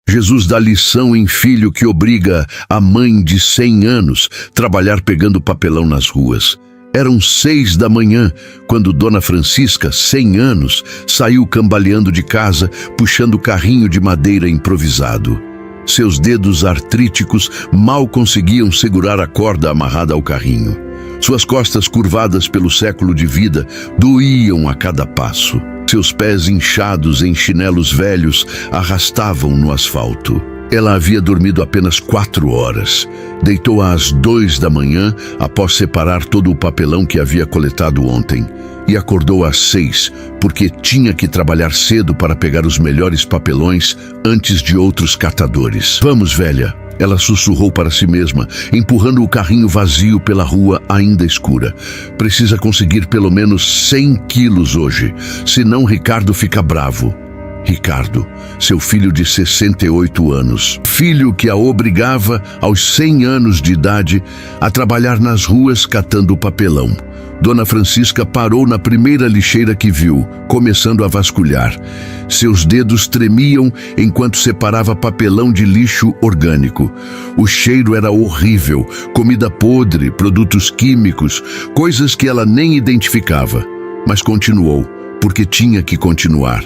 Jesus dá lição em filho que obriga a mãe de 100 anos a trabalhar pegando papelão nas ruas. Eram 6 da manhã, quando Dona Francisca, 100 anos, saiu cambaleando de casa, puxando o carrinho de madeira improvisado. Seus dedos artríticos mal conseguiam segurar a corda amarrada ao carrinho. Suas costas curvadas pelo século de vida doíam a cada passo. Seus pés inchados em chinelos velhos arrastavam no asfalto. Ela havia dormido apenas 4 horas. Deitou às 2 da manhã após separar todo o papelão que havia coletado ontem. E acordou às 6, porque tinha que trabalhar cedo para pegar os melhores papelões antes de outros catadores. Vamos, velha, ela sussurrou para si mesma, empurrando o carrinho vazio pela rua ainda escura. Precisa conseguir pelo menos 100 quilos hoje, senão Ricardo fica bravo. Ricardo, seu filho de 68 anos, filho que a obrigava aos 100 anos de idade a trabalhar nas ruas catando papelão. Dona Francisca parou na primeira lixeira que viu, começando a vasculhar. Seus dedos tremiam enquanto separava papelão de lixo orgânico. O cheiro era horrível, comida podre, produtos químicos, coisas que ela nem identificava. Mas continuou, porque tinha que continuar.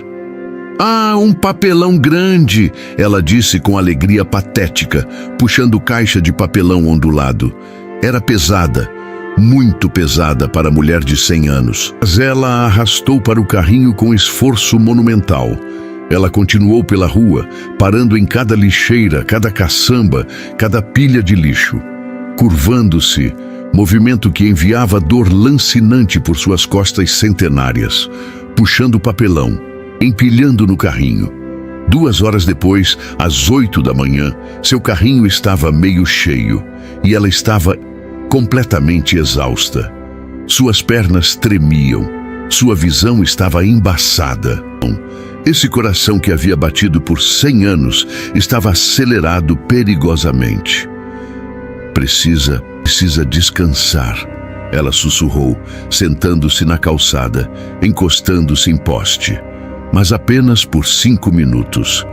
Ah, um papelão grande, ela disse com alegria patética, puxando caixa de papelão ondulado. Era pesada. Muito pesada para a mulher de 100 anos. Mas ela a arrastou para o carrinho com esforço monumental. Ela continuou pela rua, parando em cada lixeira, cada caçamba, cada pilha de lixo. Curvando-se, movimento que enviava dor lancinante por suas costas centenárias. Puxando o papelão, empilhando no carrinho. 2 horas depois, às 8 da manhã, seu carrinho estava meio cheio. E ela estava completamente exausta. Suas pernas tremiam. Sua visão estava embaçada. Esse coração que havia batido por 100 anos estava acelerado perigosamente. Precisa descansar, ela sussurrou, sentando-se na calçada, encostando-se em poste. Mas apenas por 5 minutos.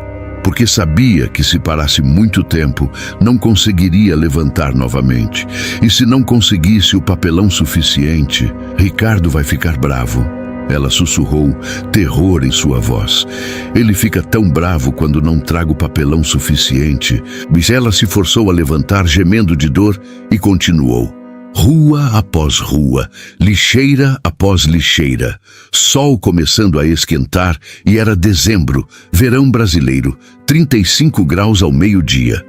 Porque sabia que se parasse muito tempo, não conseguiria levantar novamente. E se não conseguisse o papelão suficiente, Ricardo vai ficar bravo. Ela sussurrou, terror em sua voz. Ele fica tão bravo quando não trago papelão suficiente. Mas ela se forçou a levantar, gemendo de dor, e continuou. Rua após rua, lixeira após lixeira, sol começando a esquentar e era dezembro, verão brasileiro, 35 graus ao meio-dia.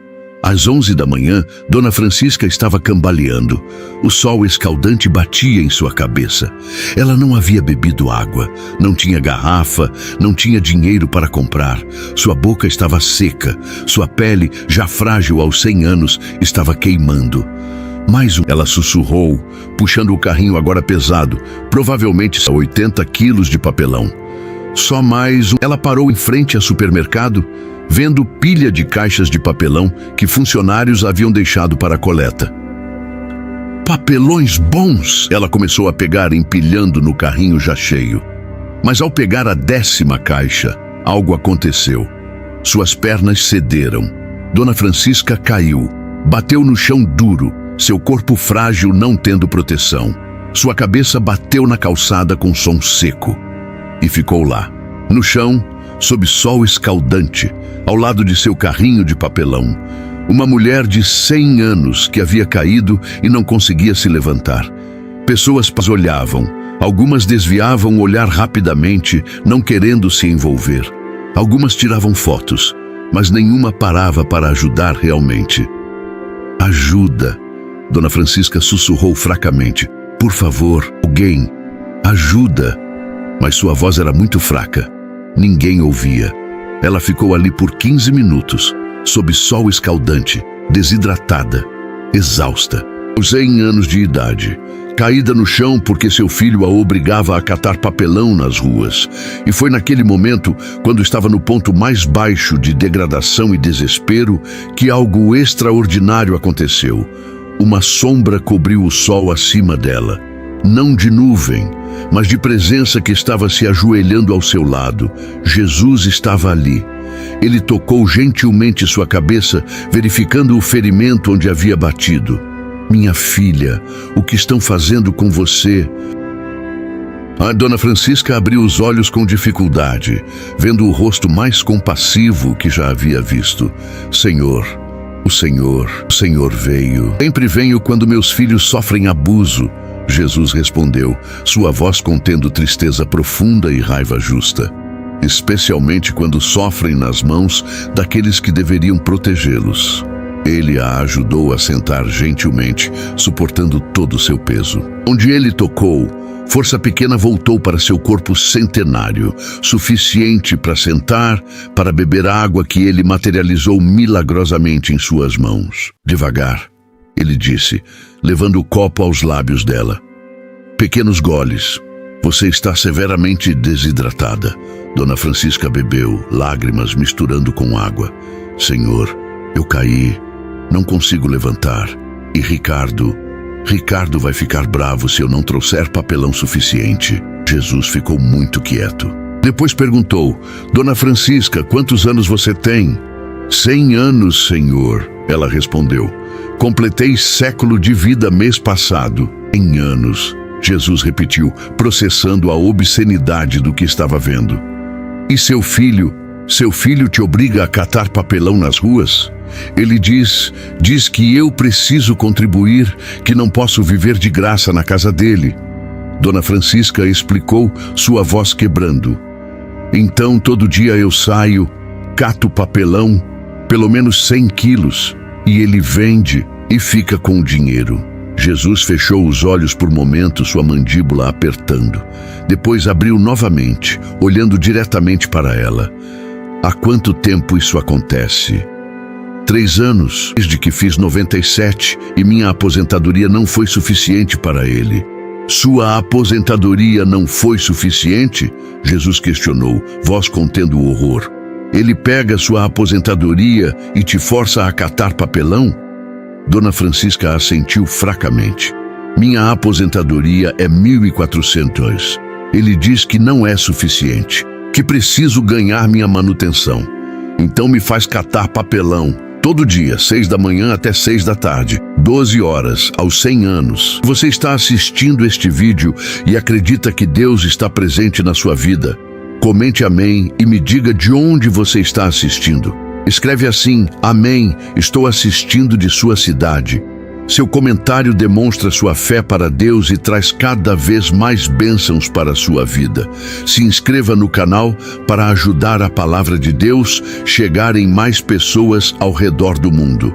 Às 11 da manhã, Dona Francisca estava cambaleando. O sol escaldante batia em sua cabeça. Ela não havia bebido água, não tinha garrafa, não tinha dinheiro para comprar. Sua boca estava seca, sua pele, já frágil aos 100 anos, estava queimando. Ela sussurrou, puxando o carrinho agora pesado, provavelmente 80 quilos de papelão. Só mais um. Ela parou em frente ao supermercado, vendo pilha de caixas de papelão que funcionários haviam deixado para a coleta. Papelões bons! Ela começou a pegar, empilhando no carrinho já cheio. Mas ao pegar a 10ª caixa, algo aconteceu. Suas pernas cederam. Dona Francisca caiu, bateu no chão duro, seu corpo frágil não tendo proteção. Sua cabeça bateu na calçada com som seco. E ficou lá, no chão, sob sol escaldante, ao lado de seu carrinho de papelão. Uma mulher de 100 anos que havia caído e não conseguia se levantar. Pessoas olhavam, algumas desviavam o olhar rapidamente, não querendo se envolver. Algumas tiravam fotos, mas nenhuma parava para ajudar realmente. Ajuda! Dona Francisca sussurrou fracamente. Por favor, alguém, ajuda! Mas sua voz era muito fraca. Ninguém ouvia. Ela ficou ali por 15 minutos, sob sol escaldante, desidratada, exausta. Aos 100 anos de idade, caída no chão porque seu filho a obrigava a catar papelão nas ruas. E foi naquele momento, quando estava no ponto mais baixo de degradação e desespero, que algo extraordinário aconteceu. Uma sombra cobriu o sol acima dela. não de nuvem, mas de presença que estava se ajoelhando ao seu lado. Jesus estava ali. Ele tocou gentilmente sua cabeça, verificando o ferimento onde havia batido. Minha filha, o que estão fazendo com você? A Dona Francisca abriu os olhos com dificuldade, vendo o rosto mais compassivo que já havia visto. Senhor, o Senhor veio. Sempre venho quando meus filhos sofrem abuso. Jesus respondeu, sua voz contendo tristeza profunda e raiva justa, especialmente quando sofrem nas mãos daqueles que deveriam protegê-los. Ele a ajudou a sentar gentilmente, suportando todo o seu peso. Onde ele tocou, força pequena voltou para seu corpo centenário, suficiente para sentar, para beber a água que ele materializou milagrosamente em suas mãos. Devagar, ele disse, levando o copo aos lábios dela. Pequenos goles. Você está severamente desidratada. Dona Francisca bebeu, lágrimas misturando com água. Senhor, eu caí. Não consigo levantar. E Ricardo vai ficar bravo se eu não trouxer papelão suficiente. Jesus ficou muito quieto. Depois perguntou, Dona Francisca, quantos anos você tem? 100 anos, senhor, ela respondeu. Completei século de vida mês passado. Em anos, Jesus repetiu, processando a obscenidade do que estava vendo. E seu filho te obriga a catar papelão nas ruas? Ele diz que eu preciso contribuir, que não posso viver de graça na casa dele. Dona Francisca explicou, sua voz quebrando. Então todo dia eu saio, cato papelão, pelo menos 100 quilos, e ele vende e fica com o dinheiro. Jesus fechou os olhos por momentos, sua mandíbula apertando. Depois abriu novamente, olhando diretamente para ela. Há quanto tempo isso acontece? 3 anos, desde que fiz 97 e minha aposentadoria não foi suficiente para ele. Sua aposentadoria não foi suficiente? Jesus questionou, voz contendo o horror. Ele pega sua aposentadoria e te força a catar papelão? Dona Francisca assentiu fracamente. Minha aposentadoria é 1.400. Ele diz que não é suficiente, que preciso ganhar minha manutenção. Então me faz catar papelão. Todo dia, 6 da manhã até 6 da tarde, 12 horas, aos 100 anos. Você está assistindo este vídeo e acredita que Deus está presente na sua vida? Comente amém e me diga de onde você está assistindo. Escreve assim, amém, estou assistindo de sua cidade. Seu comentário demonstra sua fé para Deus e traz cada vez mais bênçãos para a sua vida. Se inscreva no canal para ajudar a palavra de Deus chegar em mais pessoas ao redor do mundo.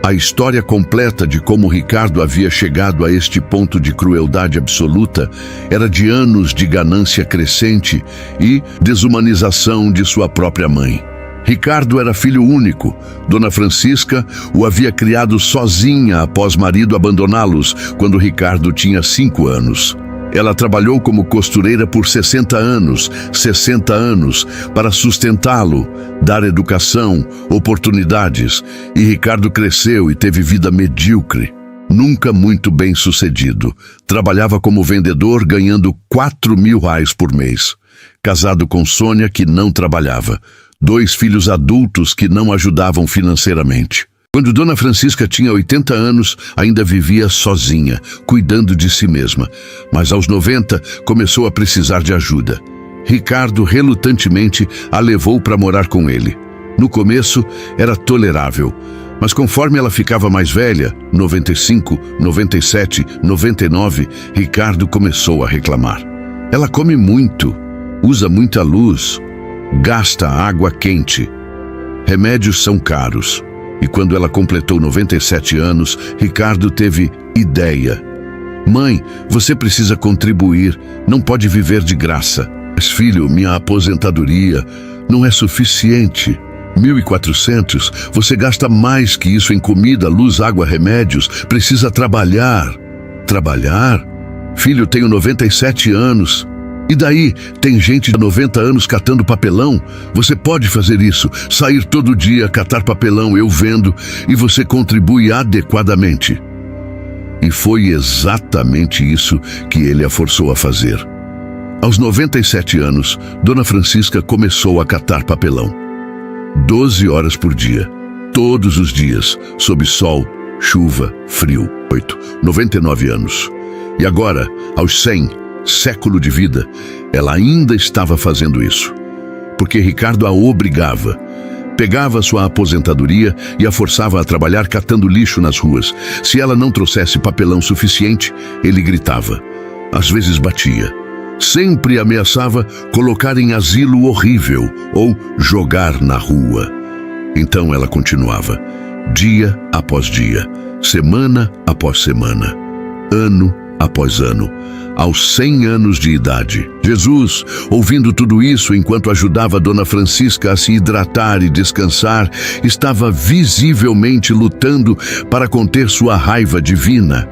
A história completa de como Ricardo havia chegado a este ponto de crueldade absoluta era de anos de ganância crescente e desumanização de sua própria mãe. Ricardo era filho único. Dona Francisca o havia criado sozinha após marido abandoná-los, quando Ricardo tinha 5 anos. Ela trabalhou como costureira por 60 anos, para sustentá-lo, dar educação, oportunidades, e Ricardo cresceu e teve vida medíocre. Nunca muito bem sucedido. Trabalhava como vendedor, ganhando R$4.000 por mês. Casado com Sônia, que não trabalhava. 2 filhos adultos que não ajudavam financeiramente. Quando Dona Francisca tinha 80 anos, ainda vivia sozinha, cuidando de si mesma. Mas aos 90, começou a precisar de ajuda. Ricardo, relutantemente, a levou para morar com ele. No começo, era tolerável. Mas conforme ela ficava mais velha, 95, 97, 99, Ricardo começou a reclamar. Ela come muito, usa muita luz, gasta água quente. Remédios são caros. E quando ela completou 97 anos, Ricardo teve ideia. Mãe, você precisa contribuir, não pode viver de graça. Mas filho, minha aposentadoria não é suficiente. 1.400, você gasta mais que isso em comida, luz, água, remédios. Precisa trabalhar. Trabalhar? Filho, tenho 97 anos. E daí, tem gente de 90 anos catando papelão? Você pode fazer isso, sair todo dia, catar papelão, eu vendo, e você contribui adequadamente. E foi exatamente isso que ele a forçou a fazer. Aos 97 anos, Dona Francisca começou a catar papelão. 12 horas por dia, todos os dias, sob sol, chuva, frio. 99 anos. E agora, aos 100, século de vida, ela ainda estava fazendo isso. Porque Ricardo a obrigava. Pegava sua aposentadoria e a forçava a trabalhar catando lixo nas ruas. Se ela não trouxesse papelão suficiente, ele gritava. Às vezes batia. Sempre ameaçava colocar em asilo horrível ou jogar na rua. Então ela continuava, dia após dia, semana após semana, ano após ano, aos 100 anos de idade. Jesus, ouvindo tudo isso enquanto ajudava Dona Francisca a se hidratar e descansar, estava visivelmente lutando para conter sua raiva divina.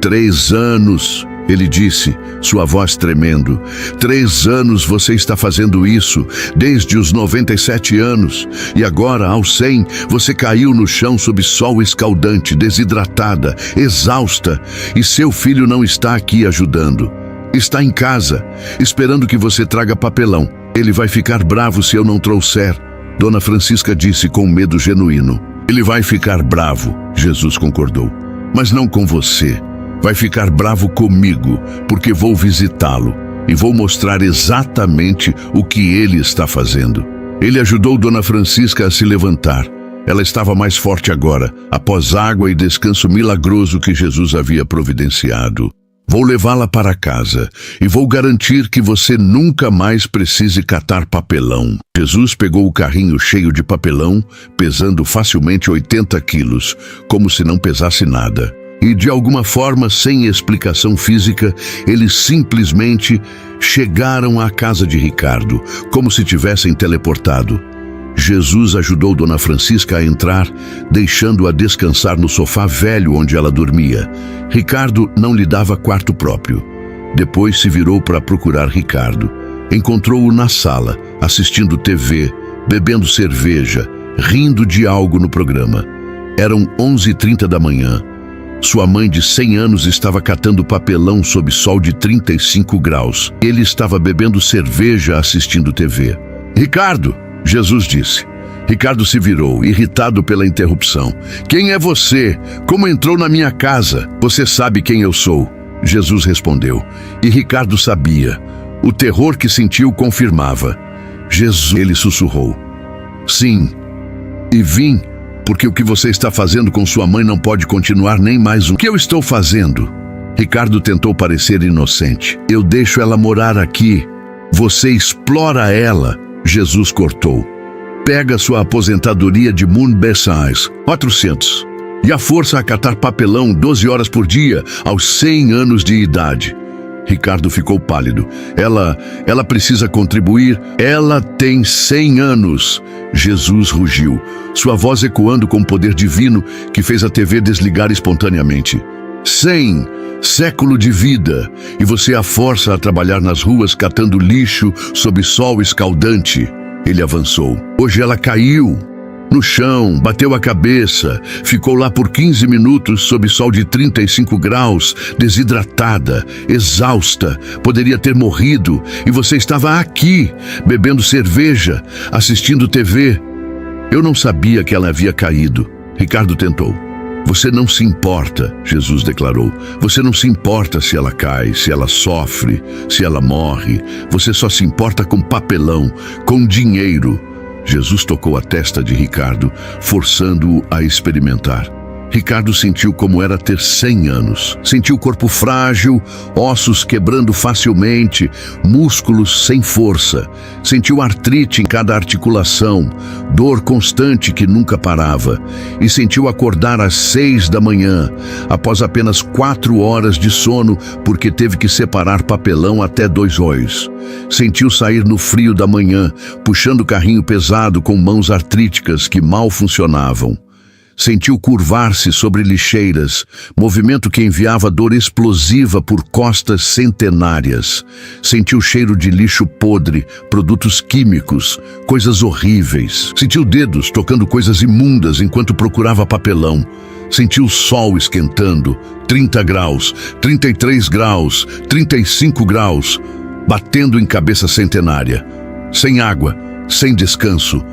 3 anos, ele disse, sua voz tremendo. 3 anos você está fazendo isso, desde os 97 anos. E agora, aos 100, você caiu no chão sob sol escaldante, desidratada, exausta. E seu filho não está aqui ajudando. Está em casa, esperando que você traga papelão. Ele vai ficar bravo se eu não trouxer. Dona Francisca disse com medo genuíno. Ele vai ficar bravo, Jesus concordou. Mas não com você. Vai ficar bravo comigo, porque vou visitá-lo e vou mostrar exatamente o que ele está fazendo. Ele ajudou Dona Francisca a se levantar. Ela estava mais forte agora, após água e descanso milagroso que Jesus havia providenciado. Vou levá-la para casa e vou garantir que você nunca mais precise catar papelão. Jesus pegou o carrinho cheio de papelão, pesando facilmente 80 quilos, como se não pesasse nada. E de alguma forma, sem explicação física, eles simplesmente chegaram à casa de Ricardo, como se tivessem teleportado. Jesus ajudou Dona Francisca a entrar, deixando-a descansar no sofá velho onde ela dormia. Ricardo não lhe dava quarto próprio. Depois se virou para procurar Ricardo. Encontrou-o na sala, assistindo TV, bebendo cerveja, rindo de algo no programa. Eram 11h30 da manhã. Sua mãe de 100 anos estava catando papelão sob sol de 35 graus. Ele estava bebendo cerveja assistindo TV. Ricardo, Jesus disse. Ricardo se virou, irritado pela interrupção. Quem é você? Como entrou na minha casa? Você sabe quem eu sou. Jesus respondeu. E Ricardo sabia. O terror que sentiu confirmava. Jesus, ele sussurrou. Sim, e vim. Porque o que você está fazendo com sua mãe não pode continuar nem mais um. O que eu estou fazendo? Ricardo tentou parecer inocente. Eu deixo ela morar aqui. Você explora ela. Jesus cortou. Pega sua aposentadoria de Moonbesides, 400. E a força a catar papelão 12 horas por dia, aos 100 anos de idade. Ricardo ficou pálido. Ela precisa contribuir. Ela tem 100 anos. Jesus rugiu, sua voz ecoando com poder divino que fez a TV desligar espontaneamente. 100, século de vida, e você a força a trabalhar nas ruas catando lixo sob sol escaldante. Ele avançou. Hoje ela caiu no chão, bateu a cabeça, ficou lá por 15 minutos sob sol de 35 graus, desidratada, exausta, poderia ter morrido, e você estava aqui, bebendo cerveja, assistindo TV. Eu não sabia que ela havia caído. Ricardo tentou. Você não se importa, Jesus declarou. Você não se importa se ela cai, se ela sofre, se ela morre. Você só se importa com papelão, com dinheiro. Jesus tocou a testa de Ricardo, forçando-o a experimentar. Ricardo sentiu como era ter 100 anos. Sentiu o corpo frágil, ossos quebrando facilmente, músculos sem força. Sentiu artrite em cada articulação, dor constante que nunca parava. E sentiu acordar às 6 da manhã, após apenas 4 horas de sono, porque teve que separar papelão até 2 olhos. Sentiu sair no frio da manhã, puxando o carrinho pesado com mãos artríticas que mal funcionavam. Sentiu curvar-se sobre lixeiras, movimento que enviava dor explosiva por costas centenárias. Sentiu cheiro de lixo podre, produtos químicos, coisas horríveis. Sentiu dedos tocando coisas imundas enquanto procurava papelão. Sentiu o sol esquentando, 30 graus, 33 graus, 35 graus, batendo em cabeça centenária, sem água, sem descanso,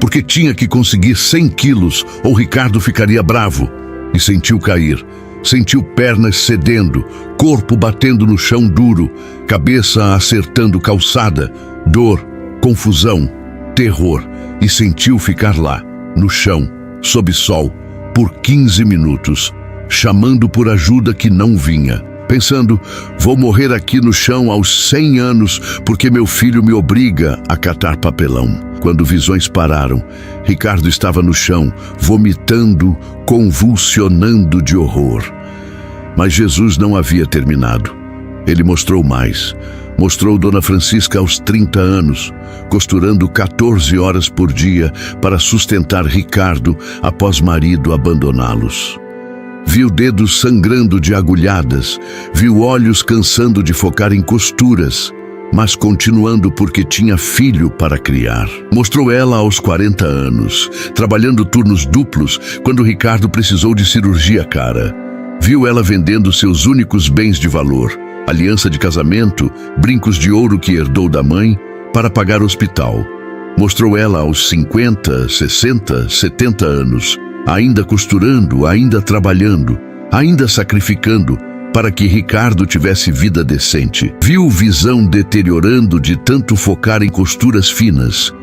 porque tinha que conseguir 100 quilos ou Ricardo ficaria bravo. E sentiu cair, sentiu pernas cedendo, corpo batendo no chão duro, cabeça acertando calçada, dor, confusão, terror, e sentiu ficar lá, no chão, sob sol, por 15 minutos, chamando por ajuda que não vinha, pensando: vou morrer aqui no chão aos 100 anos porque meu filho me obriga a catar papelão. Quando visões pararam, Ricardo estava no chão, vomitando, convulsionando de horror. Mas Jesus não havia terminado. Ele mostrou mais. Mostrou Dona Francisca aos 30 anos, costurando 14 horas por dia para sustentar Ricardo após marido abandoná-los. Viu dedos sangrando de agulhadas, viu olhos cansando de focar em costuras, mas continuando porque tinha filho para criar. Mostrou ela aos 40 anos, trabalhando turnos duplos quando Ricardo precisou de cirurgia cara. Viu ela vendendo seus únicos bens de valor, aliança de casamento, brincos de ouro que herdou da mãe, para pagar o hospital. Mostrou ela aos 50, 60, 70 anos, ainda costurando, ainda trabalhando, ainda sacrificando, para que Ricardo tivesse vida decente. Viu visão deteriorando de tanto focar em costuras finas.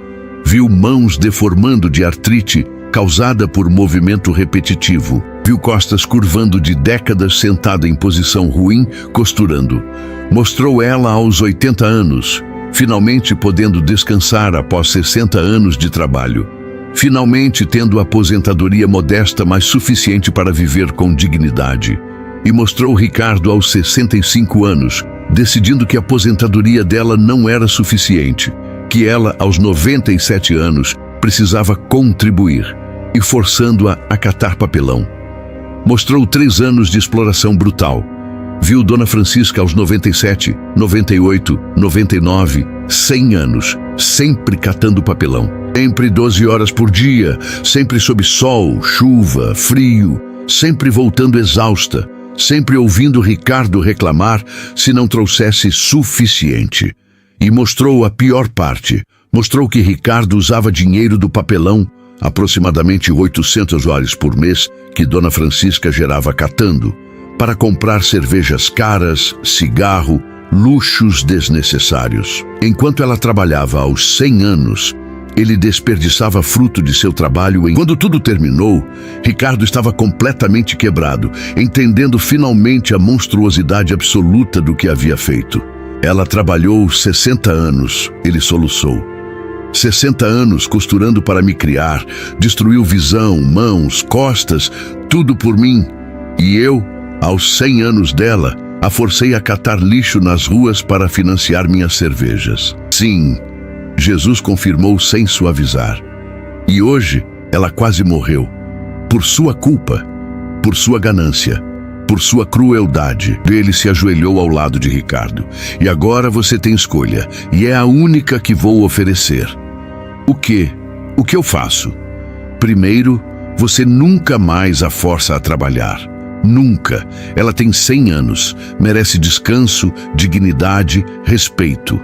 Viu mãos deformando de artrite causada por movimento repetitivo. Viu costas curvando de décadas sentada em posição ruim, costurando. Mostrou ela aos 80 anos, finalmente podendo descansar após 60 anos de trabalho. Finalmente tendo aposentadoria modesta, mas suficiente para viver com dignidade. E mostrou Ricardo aos 65 anos, decidindo que a aposentadoria dela não era suficiente, que ela, aos 97 anos, precisava contribuir, e forçando-a a catar papelão. Mostrou 3 anos de exploração brutal. Viu Dona Francisca aos 97, 98, 99, 100 anos, sempre catando papelão. Sempre 12 horas por dia, sempre sob sol, chuva, frio, sempre voltando exausta, sempre ouvindo Ricardo reclamar se não trouxesse suficiente. E mostrou a pior parte. Mostrou que Ricardo usava dinheiro do papelão, aproximadamente $800 por mês, que Dona Francisca gerava catando, para comprar cervejas caras, cigarro, luxos desnecessários. Enquanto ela trabalhava aos 100 anos, ele desperdiçava fruto de seu trabalho. Quando tudo terminou, Ricardo estava completamente quebrado, entendendo finalmente a monstruosidade absoluta do que havia feito. Ela trabalhou 60 anos, ele soluçou. 60 anos costurando para me criar, destruiu visão, mãos, costas, tudo por mim. E eu, aos 100 anos dela, a forcei a catar lixo nas ruas para financiar minhas cervejas. Sim, Jesus confirmou sem suavizar. E hoje, ela quase morreu. Por sua culpa, por sua ganância, por sua crueldade. Ele se ajoelhou ao lado de Ricardo. E agora você tem escolha, e é a única que vou oferecer. O que? O que eu faço? Primeiro, você nunca mais a força a trabalhar. Nunca. Ela tem 100 anos, merece descanso, dignidade, respeito.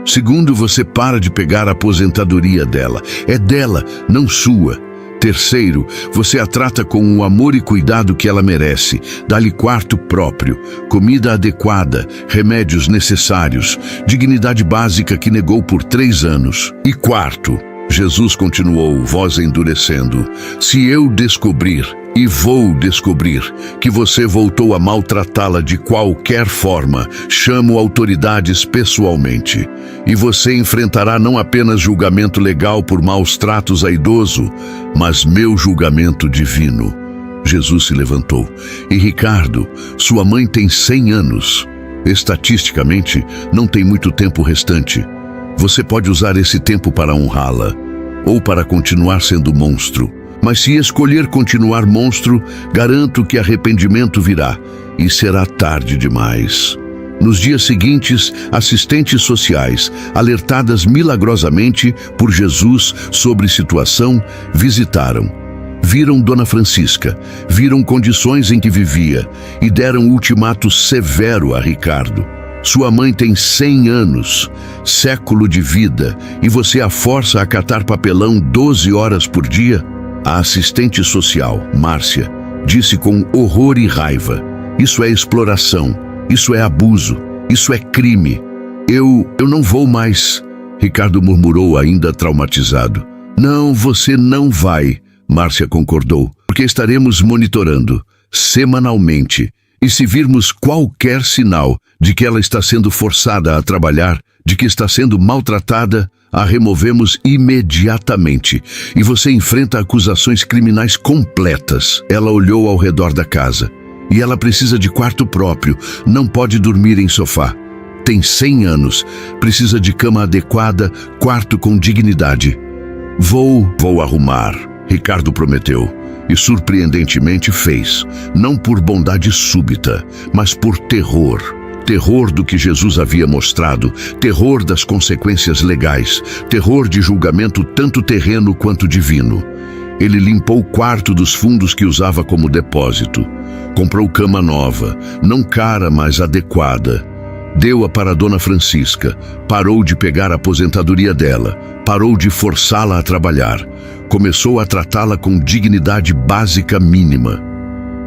Segundo, você para de pegar a aposentadoria dela. É dela, não sua. Terceiro, você a trata com o amor e cuidado que ela merece. Dá-lhe quarto próprio, comida adequada, remédios necessários, dignidade básica que negou por 3 anos. E quarto, Jesus continuou, voz endurecendo, se eu descobrir, e vou descobrir, que você voltou a maltratá-la de qualquer forma, chamo autoridades pessoalmente. E você enfrentará não apenas julgamento legal por maus tratos a idoso, mas meu julgamento divino. Jesus se levantou. E Ricardo, sua mãe tem 100 anos. Estatisticamente, não tem muito tempo restante. Você pode usar esse tempo para honrá-la, ou para continuar sendo monstro. Mas se escolher continuar monstro, garanto que arrependimento virá, e será tarde demais. Nos dias seguintes, assistentes sociais, alertadas milagrosamente por Jesus sobre situação, visitaram. Viram Dona Francisca, viram condições em que vivia e deram um ultimato severo a Ricardo. Sua mãe tem 100 anos, século de vida, e você a força a catar papelão 12 horas por dia? A assistente social, Márcia, disse com horror e raiva: isso é exploração, isso é abuso, isso é crime. Eu não vou mais, Ricardo murmurou, ainda traumatizado. Não, você não vai, Márcia concordou, porque estaremos monitorando, semanalmente, e se virmos qualquer sinal de que ela está sendo forçada a trabalhar, de que está sendo maltratada, a removemos imediatamente, e você enfrenta acusações criminais completas. Ela olhou ao redor da casa. E ela precisa de quarto próprio, não pode dormir em sofá. Tem 100 anos, precisa de cama adequada, quarto com dignidade. Vou arrumar, Ricardo prometeu. E surpreendentemente fez, não por bondade súbita, mas por terror. Terror do que Jesus havia mostrado, terror das consequências legais, terror de julgamento tanto terreno quanto divino. Ele limpou o quarto dos fundos que usava como depósito. Comprou cama nova, não cara, mas adequada. Deu-a para Dona Francisca, parou de pegar a aposentadoria dela, parou de forçá-la a trabalhar. Começou a tratá-la com dignidade básica mínima.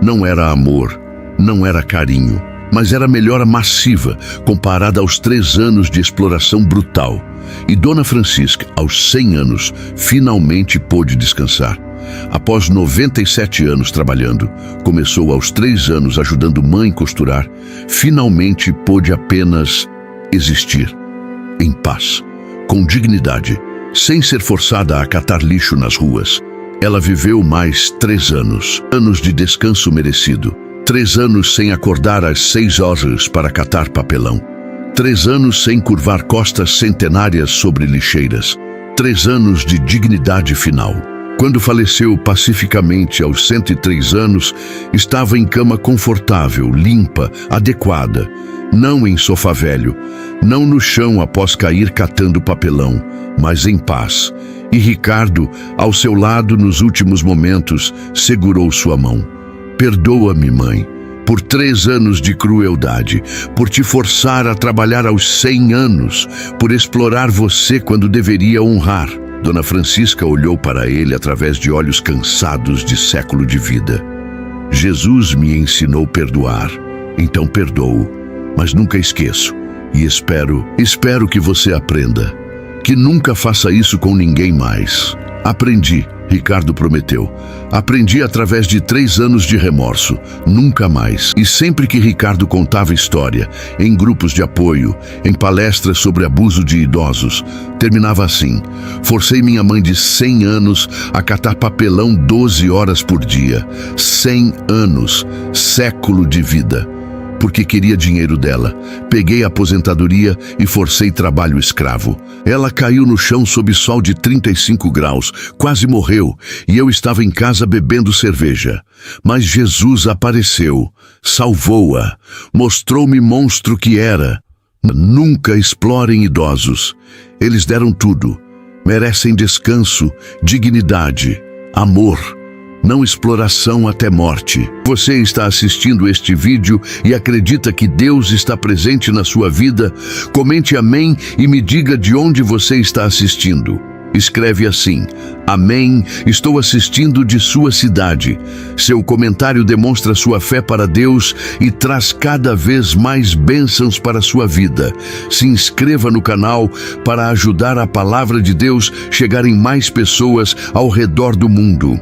Não era amor, não era carinho, mas era melhora massiva comparada aos 3 anos de exploração brutal. E Dona Francisca, aos 100 anos, finalmente pôde descansar. Após 97 anos trabalhando, começou aos 3 anos ajudando mãe a costurar, finalmente pôde apenas existir, em paz, com dignidade, sem ser forçada a catar lixo nas ruas. Ela viveu mais 3 anos, anos de descanso merecido, 3 anos sem acordar às 6 horas para catar papelão, 3 anos sem curvar costas centenárias sobre lixeiras, 3 anos de dignidade final. Quando faleceu pacificamente aos 103 anos, estava em cama confortável, limpa, adequada, não em sofá velho, não no chão após cair catando papelão, mas em paz. E Ricardo, ao seu lado nos últimos momentos, segurou sua mão. Perdoa-me, mãe, por 3 anos de crueldade, por te forçar a trabalhar aos 100 anos, por explorar você quando deveria honrar. Dona Francisca olhou para ele através de olhos cansados de século de vida. Jesus me ensinou a perdoar, então perdoo, mas nunca esqueço. E espero que você aprenda. Que nunca faça isso com ninguém mais. Aprendi, Ricardo prometeu. Aprendi através de 3 anos de remorso. Nunca mais. E sempre que Ricardo contava história, em grupos de apoio, em palestras sobre abuso de idosos, terminava assim: forcei minha mãe de 100 anos a catar papelão 12 horas por dia. 100 anos, século de vida. Porque queria dinheiro dela. Peguei a aposentadoria e forcei trabalho escravo. Ela caiu no chão sob sol de 35 graus, quase morreu, e eu estava em casa bebendo cerveja. Mas Jesus apareceu, salvou-a, mostrou-me monstro que era. Nunca explorem idosos. Eles deram tudo. Merecem descanso, dignidade, amor. Não exploração até morte. Você está assistindo este vídeo e acredita que Deus está presente na sua vida? Comente amém e me diga de onde você está assistindo. Escreve assim: amém, estou assistindo de sua cidade. Seu comentário demonstra sua fé para Deus e traz cada vez mais bênçãos para a sua vida. Se inscreva no canal para ajudar a palavra de Deus chegar em mais pessoas ao redor do mundo.